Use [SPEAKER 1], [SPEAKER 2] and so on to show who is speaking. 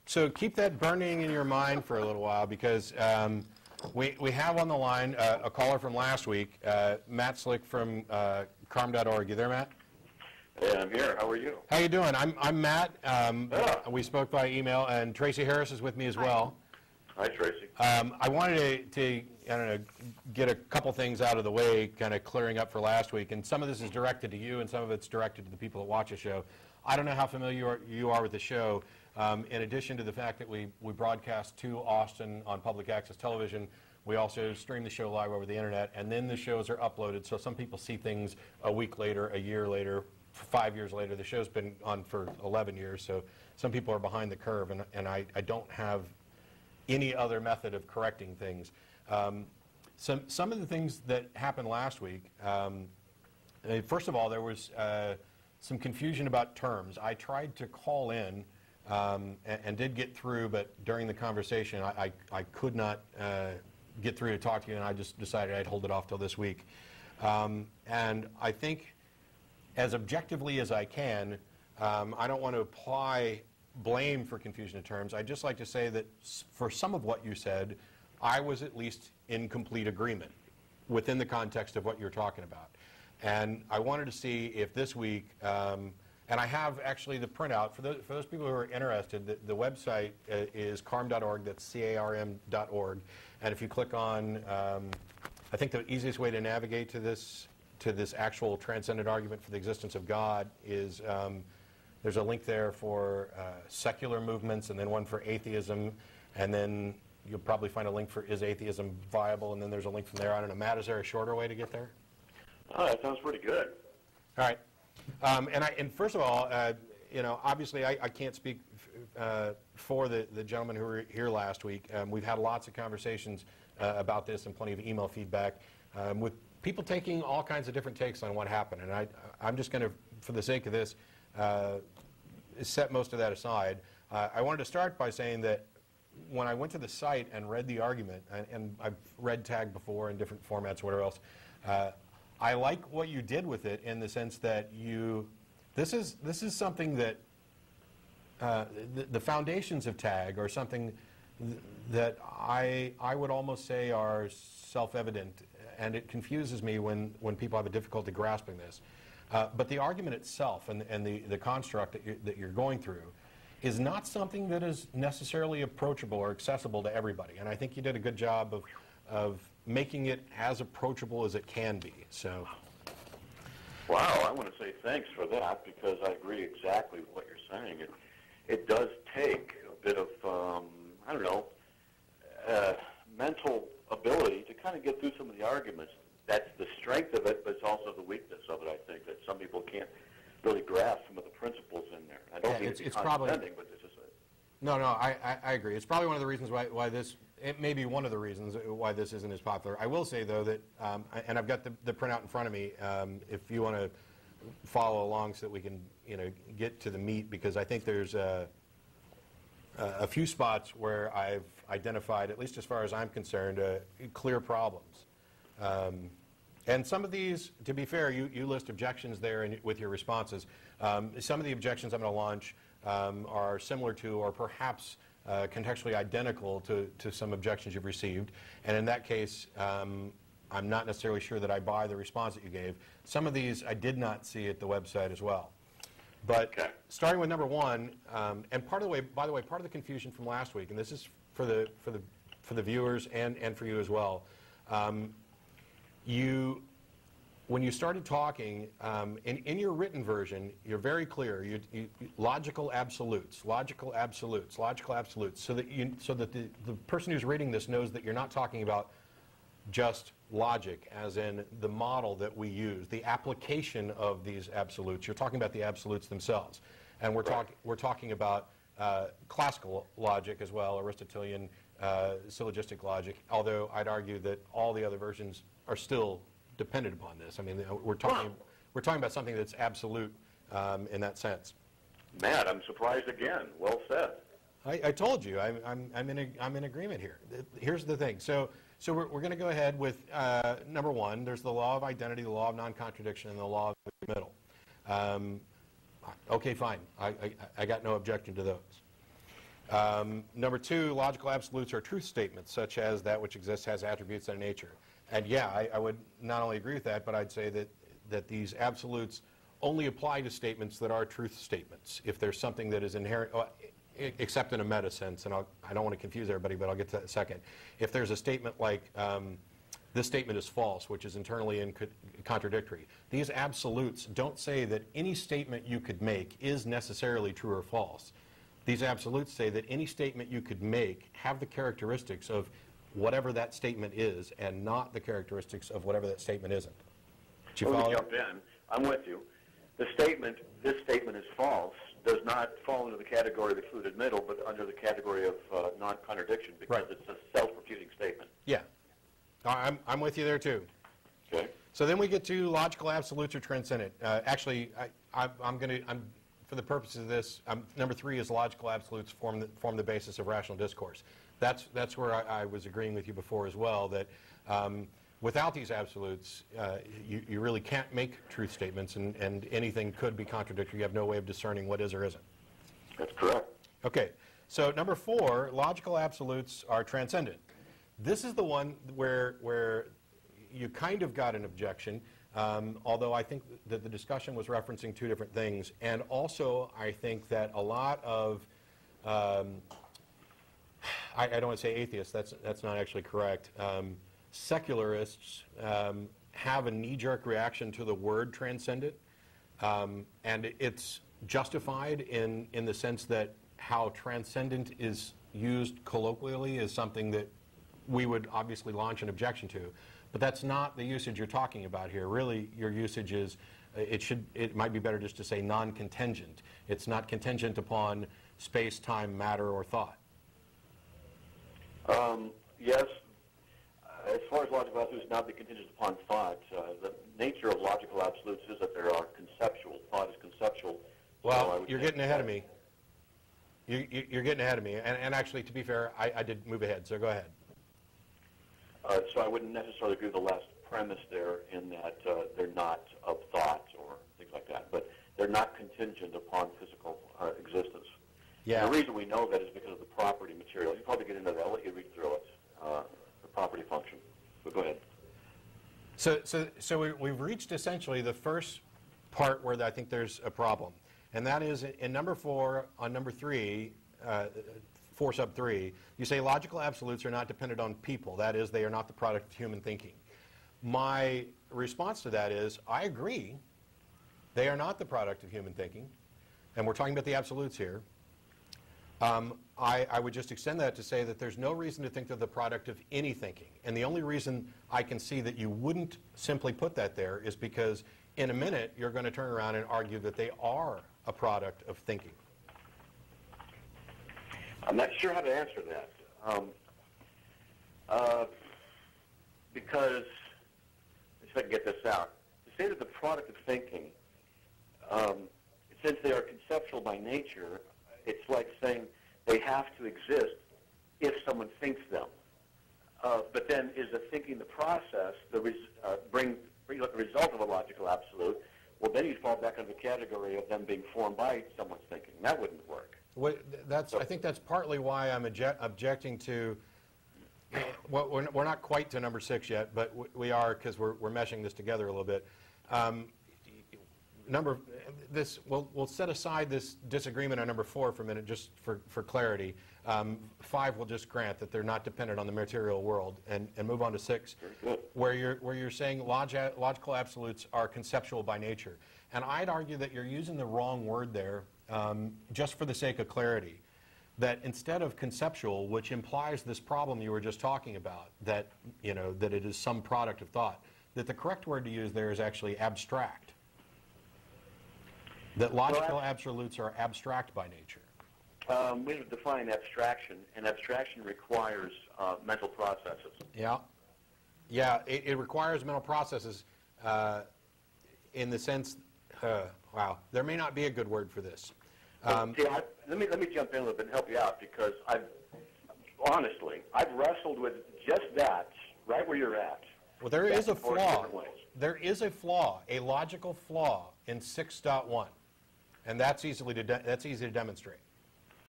[SPEAKER 1] So keep that burning in your mind for a little while, because we have on the line a caller from last week, Matt Slick from carm.org. You there, Matt?
[SPEAKER 2] Hey, I'm here. How are you?
[SPEAKER 1] How you doing? I'm Matt. We spoke by email, and Tracy Harris is with me as well.
[SPEAKER 2] Hi, Tracy.
[SPEAKER 1] I wanted to I don't know, get a couple things out of the way, kind of clearing up for last week. And some of this is directed to you, and some of it's directed to the people that watch the show. I don't know how familiar you are with the show. In addition to the fact that we broadcast to Austin on public access television, we also stream the show live over the internet, and then the shows are uploaded. So some people see things a week later, a year later, 5 years later. The show's been on for 11 years, so some people are behind the curve, and I don't have any other method of correcting things. Some of the things that happened last week, first of all, there was some confusion about terms. I tried to call in and did get through, but during the conversation I could not get through to talk to you, and I just decided I'd hold it off till this week. And I think, as objectively as I can, I don't want to apply blame for confusion of terms. I'd just like to say that for some of what you said, I was at least in complete agreement within the context of what you're talking about. And I wanted to see if this week, and I have actually the printout, for those people who are interested, the website is carm.org, that's C-A-R-M.org. And if you click on, I think the easiest way to navigate to this actual transcendent argument for the existence of God is, there's a link there for secular movements, and then one for atheism, and then you'll probably find a link for is atheism viable, and then there's a link from there. I don't know, Matt, is there a shorter way to get there?
[SPEAKER 2] Oh, that sounds pretty good.
[SPEAKER 1] All right. And first of all, you know, obviously I can't speak for the gentlemen who were here last week. We've had lots of conversations about this and plenty of email feedback with people taking all kinds of different takes on what happened. And I'm just going to, for the sake of this, set most of that aside. I wanted to start by saying that when I went to the site and read the argument, and I've read tag before in different formats or whatever else, I like what you did with it in the sense that this is something that the foundations of tag are something that I would almost say are self-evident, and it confuses me when people have a difficulty grasping this. But the argument itself and the construct that you're going through is not something that is necessarily approachable or accessible to everybody. And I think you did a good job of making it as approachable as it can be. So,
[SPEAKER 2] wow, I want to say thanks for that, because I agree exactly with what you're saying. It does take a bit of, I don't know, mental ability to kind of get through some of the arguments. That's the strength of it, but it's also the weakness of it, I think, that some people can't really grasp some of the principles in there. I don't mean it's condescending, but it's just
[SPEAKER 1] No, I agree. It's probably one of the reasons why this, it may be one of the reasons why this isn't as popular. I will say, though, that, and I've got the printout in front of me, if you want to follow along so that we can, you know, get to the meat, because I think there's a few spots where I've identified, at least as far as I'm concerned, clear problems. And some of these, to be fair, you list objections there with your responses. Some of the objections I'm going to launch are similar to, or perhaps contextually identical to some objections you've received. And in that case, I'm not necessarily sure that I buy the response that you gave. Some of these I did not see at the website as well. But okay. Starting with number one, and part of the way, by the way, part of the confusion from last week, and this is for the viewers and for you as well. When you started talking, in your written version, you're very clear. You logical absolutes, logical absolutes, logical absolutes, so that the person who's reading this knows that you're not talking about just logic, as in the model that we use, the application of these absolutes. You're talking about the absolutes themselves, and we're talking about classical logic as well, Aristotelian syllogistic logic. Although I'd argue that all the other versions are still dependent upon this. I mean, we're talking about something that's absolute in that sense.
[SPEAKER 2] Matt, I'm surprised again. Well said.
[SPEAKER 1] I told you I'm in agreement here. Here's the thing. So we're going to go ahead with number one. There's the law of identity, the law of non-contradiction, and the law of the middle. Okay, fine. I got no objection to those. Number 2, logical absolutes are truth statements, such as that which exists has attributes and nature. And yeah, I would not only agree with that, but I'd say that these absolutes only apply to statements that are truth statements. If there's something that is inherent, except in a meta sense, and I don't want to confuse everybody, but I'll get to that in a second. If there's a statement like, this statement is false, which is internally contradictory, these absolutes don't say that any statement you could make is necessarily true or false. These absolutes say that any statement you could make have the characteristics of whatever that statement is and not the characteristics of whatever that statement isn't. Did you follow?
[SPEAKER 2] Jump in. I'm with you. This statement is false, does not fall into the category of excluded middle, but under the category of non-contradiction because it's a self-refuting statement.
[SPEAKER 1] Yeah. I'm with you there too.
[SPEAKER 2] Okay.
[SPEAKER 1] So then we get to logical absolutes or transcendent. Actually, I'm for the purposes of this, number 3 is logical absolutes form the basis of rational discourse. That's where I was agreeing with you before as well, that without these absolutes, you really can't make truth statements, and anything could be contradictory. You have no way of discerning what is or isn't.
[SPEAKER 2] That's correct.
[SPEAKER 1] Okay, so number 4, logical absolutes are transcendent. This is the one where you kind of got an objection, although I think that the discussion was referencing 2 different things, and also I think that a lot of I don't want to say atheists, that's not actually correct. Secularists have a knee-jerk reaction to the word transcendent, and it's justified in the sense that how transcendent is used colloquially is something that we would obviously launch an objection to. But that's not the usage you're talking about here. Really, your usage is, it might be better just to say non-contingent. It's not contingent upon space, time, matter, or thought.
[SPEAKER 2] Yes. As far as logical absolutes not be contingent upon thought, the nature of logical absolutes is that there are conceptual. Thought is conceptual.
[SPEAKER 1] Well, so you're getting ahead of me. You're getting ahead of me. And actually, to be fair, I did move ahead, so go ahead.
[SPEAKER 2] So I wouldn't necessarily agree with the last premise there in that they're not of thought or things like that, but they're not contingent upon physical existence.
[SPEAKER 1] Yeah.
[SPEAKER 2] And the reason we know that is because of the property material. You probably get into that. I'll let you read through it, the property function. But go ahead.
[SPEAKER 1] So we've reached essentially the first part where I think there's a problem, and that is in number 4 on number 3. 4 sub 3, you say logical absolutes are not dependent on people. That is, they are not the product of human thinking. My response to that is, I agree. They are not the product of human thinking, and we're talking about the absolutes here. I would just extend that to say that there's no reason to think they're the product of any thinking. And the only reason I can see that you wouldn't simply put that there is because in a minute you're going to turn around and argue that they are a product of thinking.
[SPEAKER 2] I'm not sure how to answer that. Because, if I can get this out, to say that the product of thinking, since they are conceptual by nature, it's like saying they have to exist if someone thinks them. But then is the thinking the process, the result of a logical absolute? Well, then you'd fall back under the category of them being formed by someone's thinking. That wouldn't work.
[SPEAKER 1] I think that's partly why I'm objecting to, well, we're not quite to number 6 yet, but we are because we're meshing this together a little bit. We'll set aside this disagreement on number 4 for a minute just for clarity. 5 will just grant that they're not dependent on the material world, and move on to 6, where you're saying logical absolutes are conceptual by nature. And I'd argue that you're using the wrong word there. Just for the sake of clarity, that instead of conceptual, which implies this problem you were just talking about, that that it is some product of thought, that the correct word to use there is actually abstract. That logical absolutes are abstract by nature.
[SPEAKER 2] We have defined abstraction, and abstraction requires mental processes.
[SPEAKER 1] Yeah, it requires mental processes in the sense. Wow, there may not be a good word for this.
[SPEAKER 2] Let me jump in a little bit and help you out, because I've wrestled with just that right where you're at.
[SPEAKER 1] Well, there is a flaw. There is a flaw, a logical flaw in 6.1, and that's easy to demonstrate.